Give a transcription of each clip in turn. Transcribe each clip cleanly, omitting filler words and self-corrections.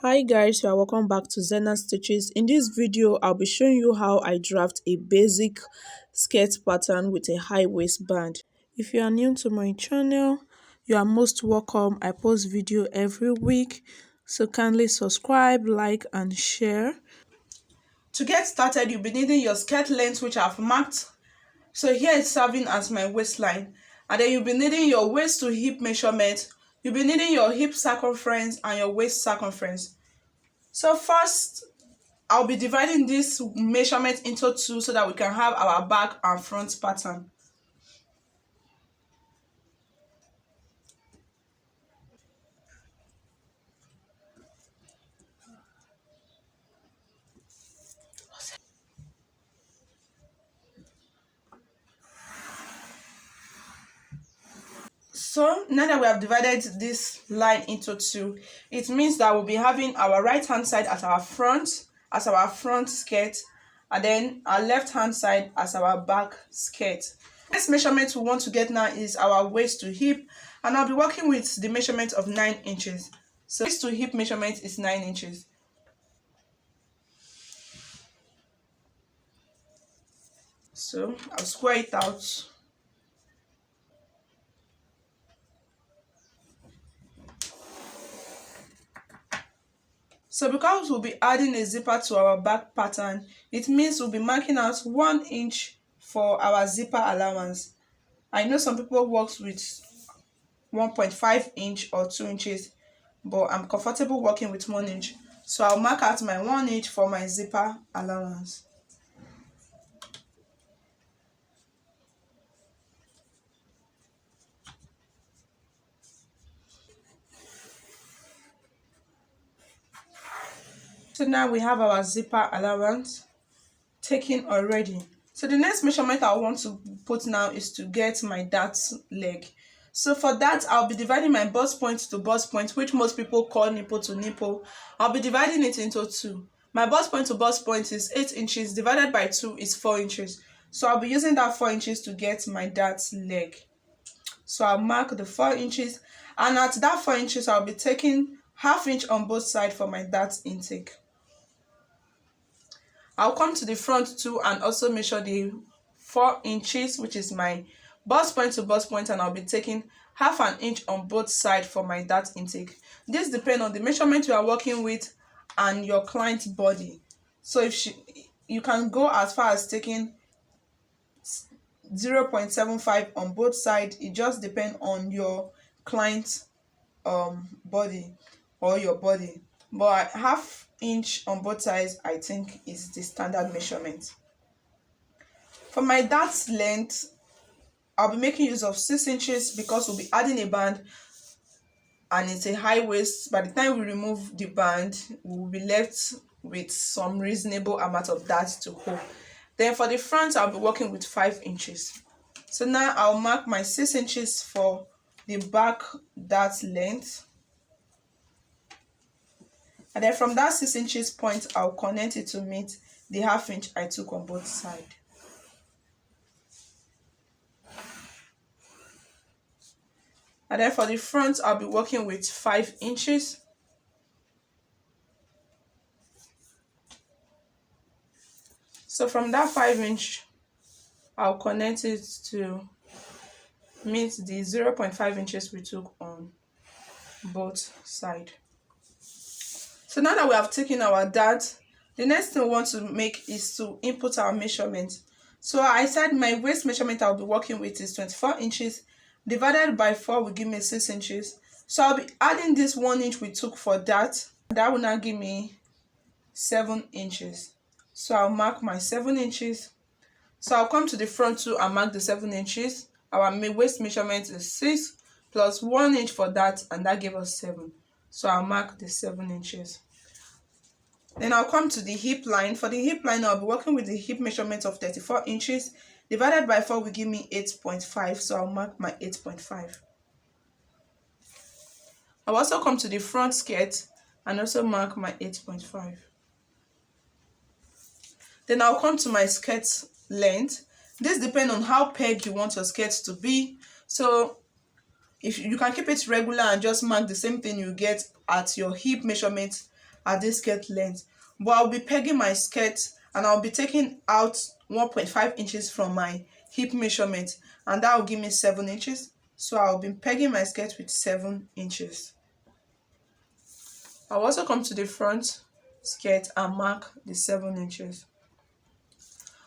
Hi guys, you are welcome back to ZENA Stitches. In this video, I'll be showing you how I draft a basic skirt pattern with a high waistband. If you are new to my channel, you are most welcome. I post video every week, so kindly subscribe, like and share. To get started, you'll be needing your skirt length, which I've marked. So here it's serving as my waistline, and then you'll be needing your waist to hip measurement. You'll be needing your hip circumference and your waist circumference. So first, I'll be dividing this measurement into two so that we can have our back and front pattern. So now that we have divided this line into two, it means that we'll be having our right hand side as our front skirt, and then our left hand side as our back skirt. Next measurement we want to get now is our waist to hip, and I'll be working with the measurement of 9 inches. So waist to hip measurement is 9 inches. So I'll square it out. So because we'll be adding a zipper to our back pattern, it means we'll be marking out 1 inch for our zipper allowance. I know some people work with 1.5 inch or 2 inches, but I'm comfortable working with 1 inch. So I'll mark out my 1 inch for my zipper allowance. So now we have our zipper allowance taken already. So the next measurement I want to put now is to get my dart leg. So for that, I'll be dividing my bust point to bust point, which most people call nipple to nipple. I'll be dividing it into two. My bust point to bust point is 8 inches, divided by 2 is 4 inches. So I'll be using that 4 inches to get my dart leg. So I'll mark the 4 inches, and at that 4 inches, I'll be taking ½ inch on both sides for my dart intake. I'll come to the front too and also measure the 4 inches, which is my bust point to bust point, and I'll be taking ½ inch on both sides for my dart intake. This depends on the measurement you are working with and your client's body. So if you can go as far as taking 0.75 on both sides. It just depends on your client's body or your body, but ½ inch on both sides I think is the standard measurement. For my dart length, I'll be making use of 6 inches because we'll be adding a band and it's a high waist. By the time we remove the band, we'll be left with some reasonable amount of dart to hold. Then for the front, I'll be working with 5 inches. So now I'll mark my 6 inches for the back dart length. And then from that 6 inches point, I'll connect it to meet the ½ inch I took on both sides. And then for the front, I'll be working with 5 inches. So from that 5 inch, I'll connect it to meet the 0.5 inches we took on both sides. So now that we have taken our dart, the next thing we want to make is to input our measurement. So I said my waist measurement I'll be working with is 24 inches, divided by 4 will give me 6 inches. So I'll be adding this 1 inch we took for that. That will now give me 7 inches. So I'll mark my 7 inches. So I'll come to the front too and mark the 7 inches. Our waist measurement is 6 plus 1 inch for that, and that gave us 7. So I'll mark the 7 inches. Then I'll come to the hip line. For the hip line, I'll be working with the hip measurement of 34 inches. Divided by 4 will give me 8.5. So I'll mark my 8.5. I'll also come to the front skirt and also mark my 8.5. Then I'll come to my skirt length. This depends on how pegged you want your skirt to be. So if you can keep it regular and just mark the same thing you get at your hip measurement at this skirt length. But I'll be pegging my skirt and I'll be taking out 1.5 inches from my hip measurement, and that will give me 7 inches. So I'll be pegging my skirt with 7 inches. I'll also come to the front skirt and mark the 7 inches.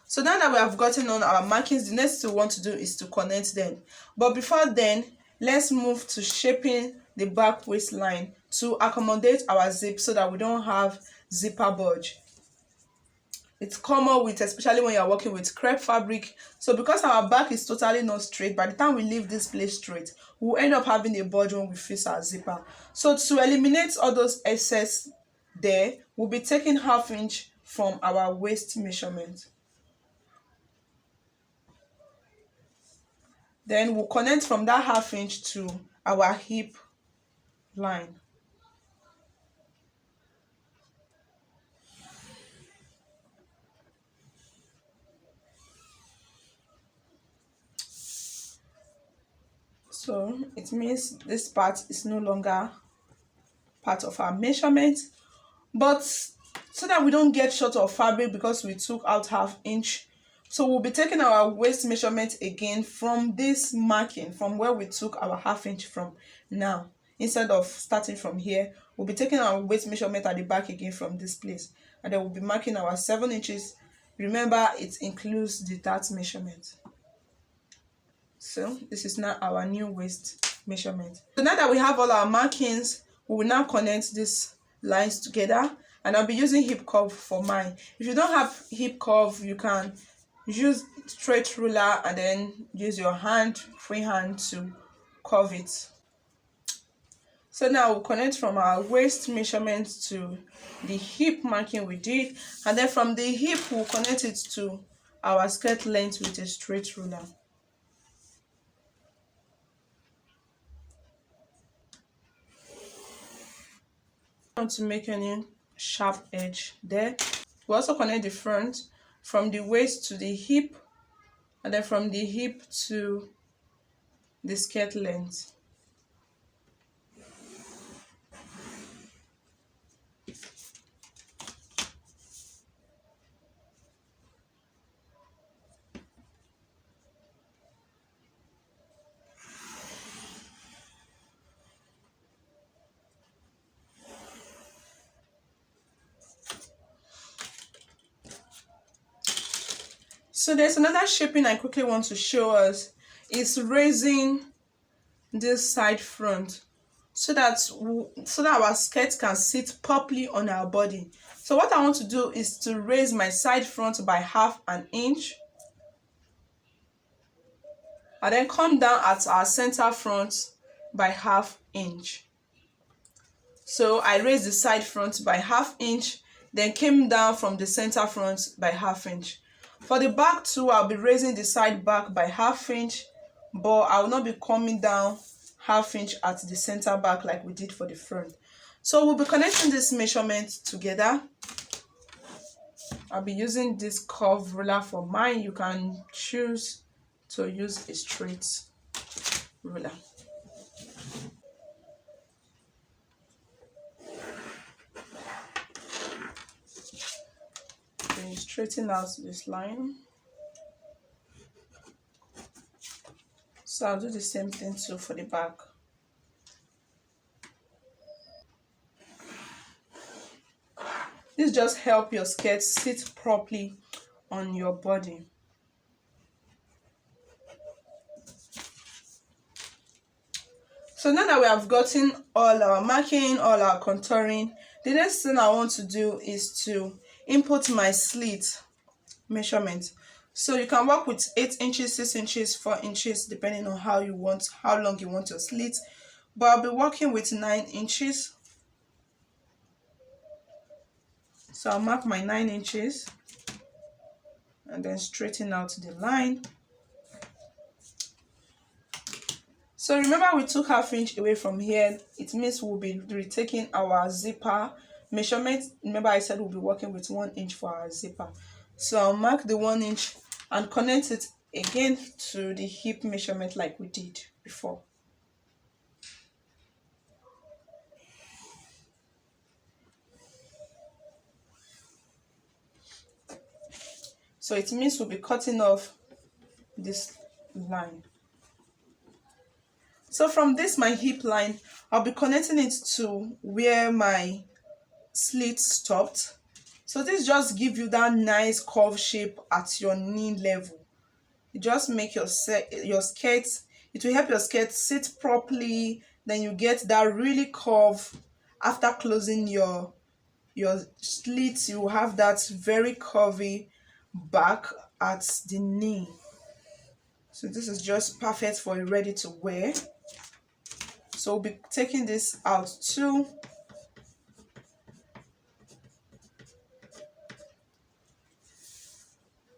So now that we have gotten on our markings, the next thing we want to do is to connect them. But before then, let's move to shaping the back waistline to accommodate our zip so that we don't have zipper bulge. It's common with, especially when you're working with crepe fabric. So because our back is totally not straight, by the time we leave this place straight, we'll end up having a bulge when we fix our zipper. So to eliminate all those excess there, we'll be taking 1/2 inch from our waist measurement. Then we'll connect from that 1/2 inch to our hip line. So it means this part is no longer part of our measurement, but so that we don't get short of fabric because we took out 1/2 inch, so we'll be taking our waist measurement again from this marking, from where we took our 1/2 inch from. Now, instead of starting from here, we'll be taking our waist measurement at the back again from this place, and then we'll be marking our 7 inches. Remember, it includes the dart measurement. So this is now our new waist measurement. So now that we have all our markings, we will now connect these lines together, and I'll be using hip curve for mine. If you don't have hip curve, you can use straight ruler and then use your hand, free hand, to curve it. So now we'll connect from our waist measurement to the hip marking we did, and then from the hip we'll connect it to our skirt length with a straight ruler. Want to make any sharp edge there. We also connect the front from the waist to the hip, and then from the hip to the skirt length. So there's another shaping I quickly want to show us. Is raising this side front so that our skirt can sit properly on our body. So what I want to do is to raise my side front by 1/2 inch, and then come down at our center front by 1/2 inch. So I raised the side front by 1/2 inch, then came down from the center front by 1/2 inch. For the back too, I'll be raising the side back by 1/2 inch, but I will not be coming down 1/2 inch at the center back like we did for the front. So we'll be connecting this measurement together. I'll be using this curve ruler for mine. You can choose to use a straight ruler. Then straighten out this line. So I'll do the same thing too for the back. This just helps your skirt sit properly on your body. So now that we have gotten all our marking, all our contouring, the next thing I want to do is to input my slit measurement. So you can work with 8 inches, 6 inches, 4 inches, depending on how long you want your slit. But I'll be working with 9 inches. So I'll mark my 9 inches and then straighten out the line. So remember, we took 1/2 inch away from here. It means we'll be retaking our zipper measurement. Remember, I said we'll be working with 1 inch for our zipper. So I'll mark the 1 inch and connect it again to the hip measurement like we did before. So it means we'll be cutting off this line. So from this my hip line, I'll be connecting it to where my slit stopped. So this just give you that nice curve shape at your knee level. It just make your skirt, it will help your skirt sit properly. Then you get that really curve. After closing your slit, you will have that very curvy back at the knee. So this is just perfect for ready to wear. So we'll be taking this out too.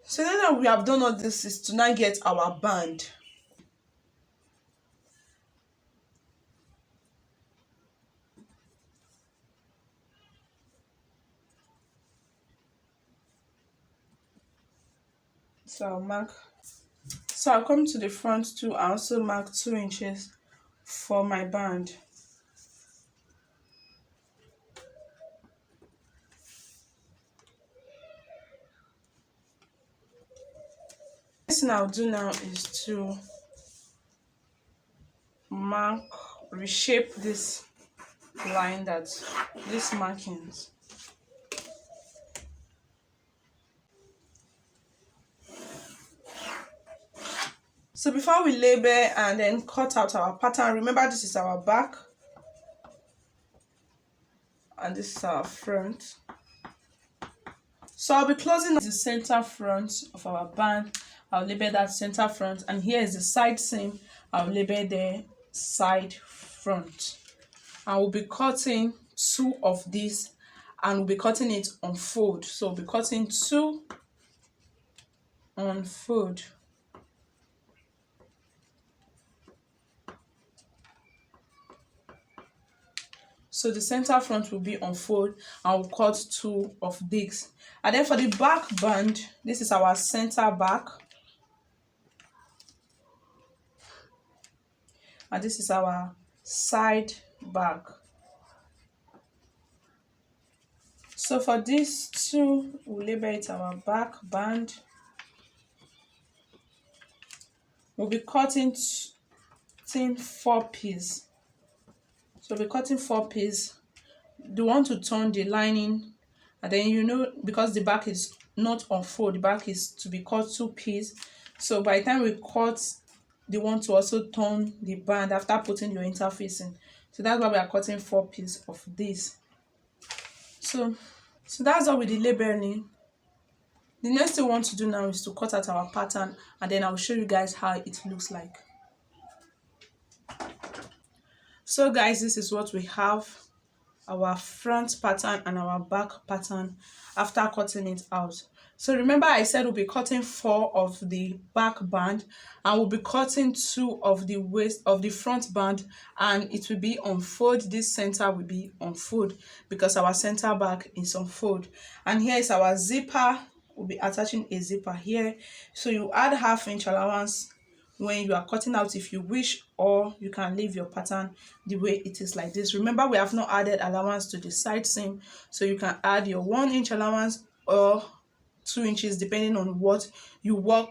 So now that we have done all this, is to now get our band. So I'll come to the front too. I also mark 2 inches for my band. Next thing I'll do now is to reshape this line, these markings. So before we label and then cut out our pattern, remember this is our back and this is our front. So I'll be closing the center front of our band. I'll label that center front, and here is the side seam. I'll label the side front. I will be cutting 2 of these, and we'll be cutting it on fold. So we'll be cutting 2 on fold. So the center front will be on fold, and we'll cut 2 of these. And then for the back band, this is our center back, and this is our side back. So for these 2, we'll label it our back band. We'll be cutting 4 pieces. So we'll be cutting 4 pieces. You want to turn the lining, and then because the back is not on fold, the back is to be cut 2 pieces. So by the time we cut, you want to also turn the band after putting your interfacing. So that's why we are cutting 4 pieces of this. So that's all with the labeling. The next thing we want to do now is to cut out our pattern, and then I'll show you guys how it looks like. So guys, this is what we have, our front pattern and our back pattern after cutting it out. So remember I said we'll be cutting 4 of the back band, and we'll be cutting 2 of the front band, and it will be on fold. This center will be on fold because our center back is on fold. And here is our zipper. We'll be attaching a zipper here. So you add 1/2 inch allowance when you are cutting out if you wish, or you can leave your pattern the way it is like this. Remember, we have not added allowance to the side seam, so you can add your 1 inch allowance or 2 inches depending on what you work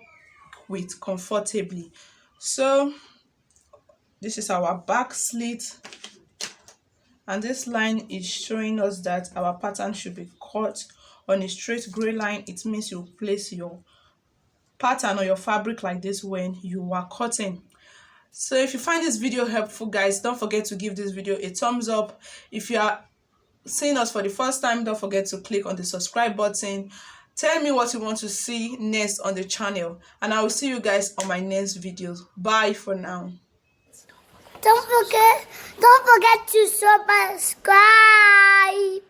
with comfortably. So this is our back slit, and this line is showing us that our pattern should be cut on a straight gray line. It means you place your pattern or your fabric like this when you are cutting. So if you find this video helpful, guys, don't forget to give this video a thumbs up. If you are seeing us for the first time, don't forget to click on the subscribe button. Tell me what you want to see next on the channel, and I will see you guys on my next videos. Bye for now. Don't forget to subscribe.